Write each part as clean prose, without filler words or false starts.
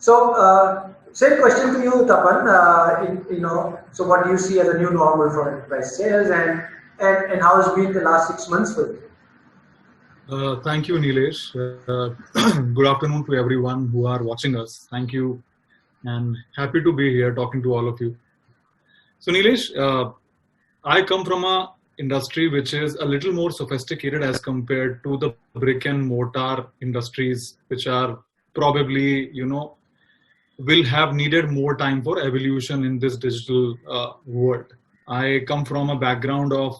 Same question to you, Tapan. So what do you see as a new normal for enterprise sales, and how has been the last 6 months for you? Thank you, Nilesh. Good afternoon to everyone who are watching us. Thank you, and happy to be here talking to all of you. So, Nilesh, I come from a industry which is a little more sophisticated as compared to the brick and mortar industries, which are probably, will have needed more time for evolution in this digital world. I come from a background of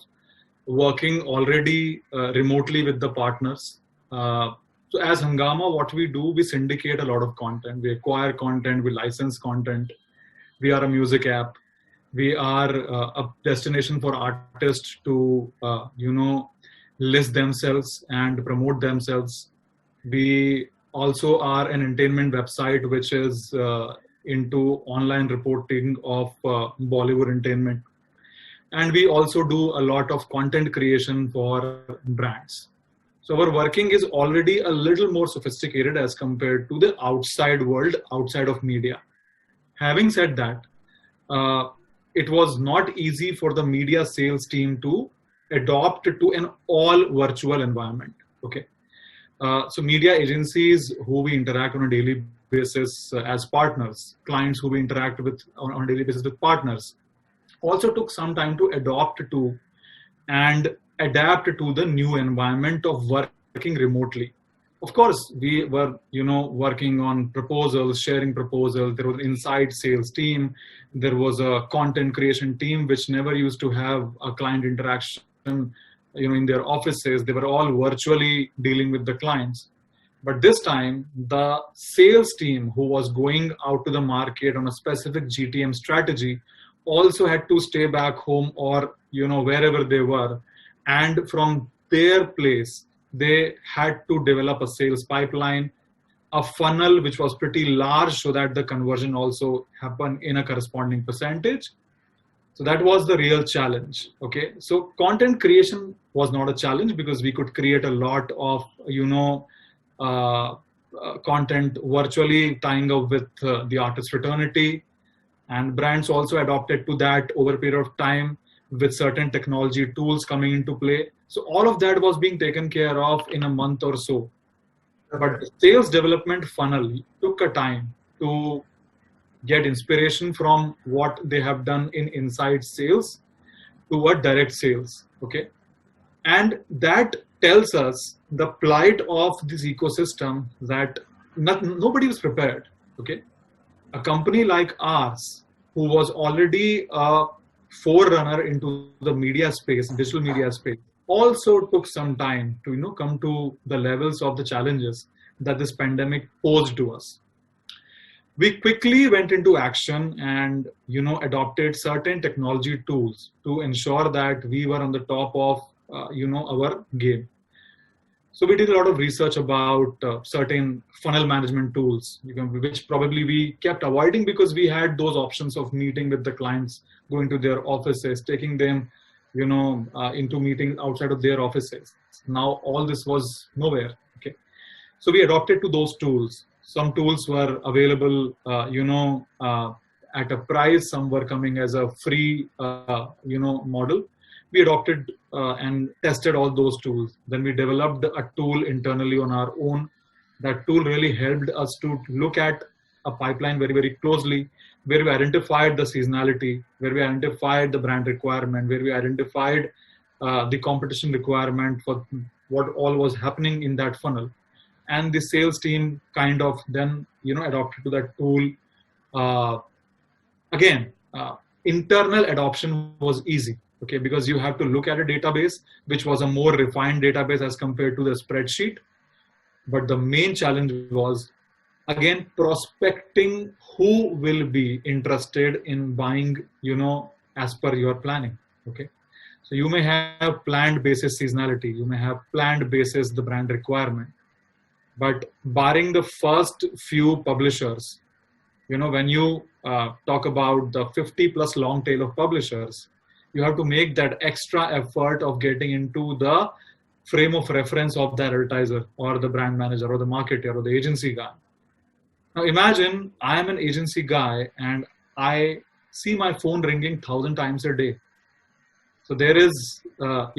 working already remotely with the partners. So as Hungama, what we do, we syndicate a lot of content. We acquire content, we license content. We are a music app. We are a destination for artists to, list themselves and promote themselves. We also are an entertainment website which is into online reporting of Bollywood entertainment. And we also do a lot of content creation for brands. So our working is already a little more sophisticated as compared to the outside world, outside of media. Having said that, it was not easy for the media sales team to adopt to an all virtual environment. Okay. So media agencies who we interact on a daily basis as partners, clients who we interact with on a daily basis with partners, also took some time to adopt to and adapt to the new environment of working remotely. Of course, we were, working on proposals, sharing proposals. There was an inside sales team. There was a content creation team, which never used to have a client interaction, in their offices. They were all virtually dealing with the clients. But this time, the sales team who was going out to the market on a specific GTM strategy also had to stay back home or, wherever they were. And from their place, they had to develop a sales pipeline, a funnel which was pretty large so that the conversion also happened in a corresponding percentage. So that was the real challenge. Okay. So content creation was not a challenge because we could create a lot of, content virtually tying up with the artist fraternity. And brands also adopted to that over a period of time with certain technology tools coming into play. So all of that was being taken care of in a month or so. But the sales development funnel took a time to get inspiration from what they have done in inside sales to a direct sales. Okay. And that tells us the plight of this ecosystem that nobody was prepared. Okay. A company like ours, who was already a forerunner into the media space, digital media space, also took some time to come to the levels of the challenges that this pandemic posed to us. We quickly went into action and adopted certain technology tools to ensure that we were on the top of our game. So we did a lot of research about certain funnel management tools, which probably we kept avoiding because we had those options of meeting with the clients, going to their offices, taking them, into meetings outside of their offices. Now all this was nowhere. Okay, so we adopted to those tools. Some tools were available, at a price. Some were coming as a free, model. We adopted and tested all those tools. Then we developed a tool internally on our own. That tool really helped us to look at a pipeline very, very closely, where we identified the seasonality, where we identified the brand requirement, where we identified the competition requirement for what all was happening in that funnel. And the sales team kind of then, adopted to that tool. Internal adoption was easy. Okay, because you have to look at a database, which was a more refined database as compared to the spreadsheet. But the main challenge was, again, prospecting who will be interested in buying, as per your planning. Okay, so you may have planned basis seasonality, you may have planned basis the brand requirement, but barring the first few publishers, when you talk about the 50 plus long tail of publishers, you have to make that extra effort of getting into the frame of reference of the advertiser or the brand manager or the marketer or the agency guy. Now imagine I am an agency guy and I see my phone ringing 1,000 times a day. So there is, a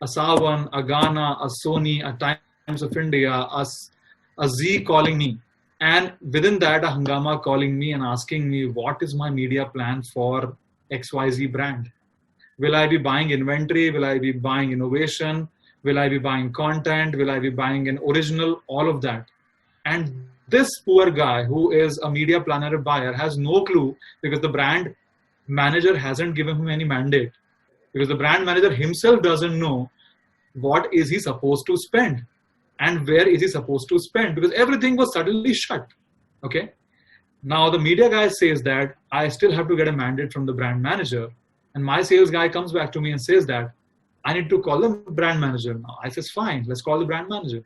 Sawan, a Ghana, a Sony, a Times of India, a Z calling me. And within that, a Hangama calling me and asking me, what is my media plan for XYZ brand? Will I be buying inventory? Will I be buying innovation? Will I be buying content? Will I be buying an original? All of that. And this poor guy who is a media planner buyer has no clue because the brand manager hasn't given him any mandate. Because the brand manager himself doesn't know what is he supposed to spend and where is he supposed to spend, because everything was suddenly shut. Okay. Now the media guy says that I still have to get a mandate from the brand manager, and my sales guy comes back to me and says that I need to call the brand manager now. I says, fine, let's call the brand manager.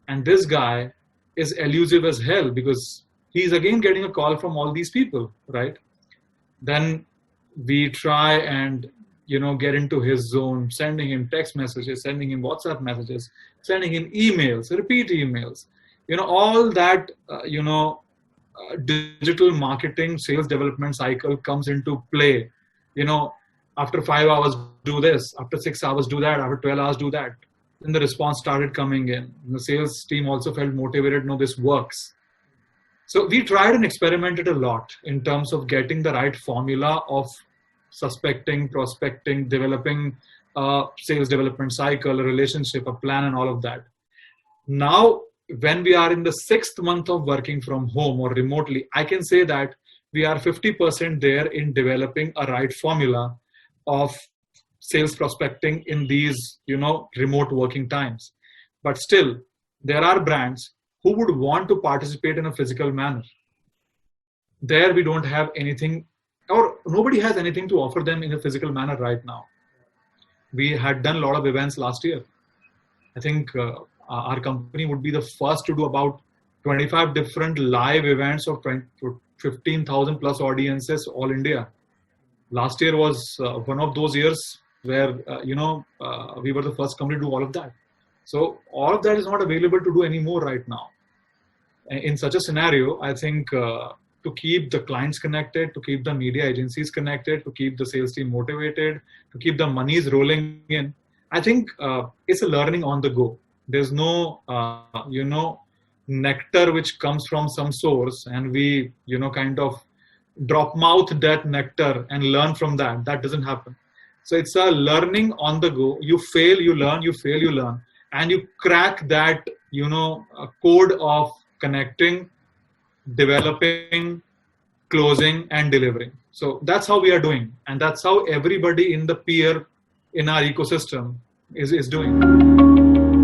And this guy is elusive as hell because he's again getting a call from all these people, right? Then we try and get into his zone, sending him text messages, sending him WhatsApp messages, sending him emails, repeat emails, all that, digital marketing, sales development cycle comes into play. After 5 hours, do this, after 6 hours, do that, after 12 hours, do that. Then the response started coming in. The sales team also felt motivated, no, this works. So we tried and experimented a lot in terms of getting the right formula of suspecting, prospecting, developing a sales development cycle, a relationship, a plan, and all of that. Now, when we are in the 6th month of working from home or remotely, I can say that we are 50% there in developing a right formula of sales prospecting in these, remote working times. But still, there are brands who would want to participate in a physical manner. There we don't have anything, or nobody has anything to offer them in a physical manner right now. We had done a lot of events last year. I think our company would be the first to do about 25 different live events of 15,000 plus audiences all India. Last year was one of those years where, we were the first company to do all of that. So all of that is not available to do anymore right now. In such a scenario, I think to keep the clients connected, to keep the media agencies connected, to keep the sales team motivated, to keep the monies rolling in, I think it's a learning on the go. There's no, nectar which comes from some source and we, kind of drop mouth that nectar and learn from that. That doesn't happen. So it's a learning on the go. You fail, you learn, you fail, you learn. And you crack that, code of connecting, developing, closing, and delivering. So that's how we are doing. And that's how everybody in the peer in our ecosystem is doing.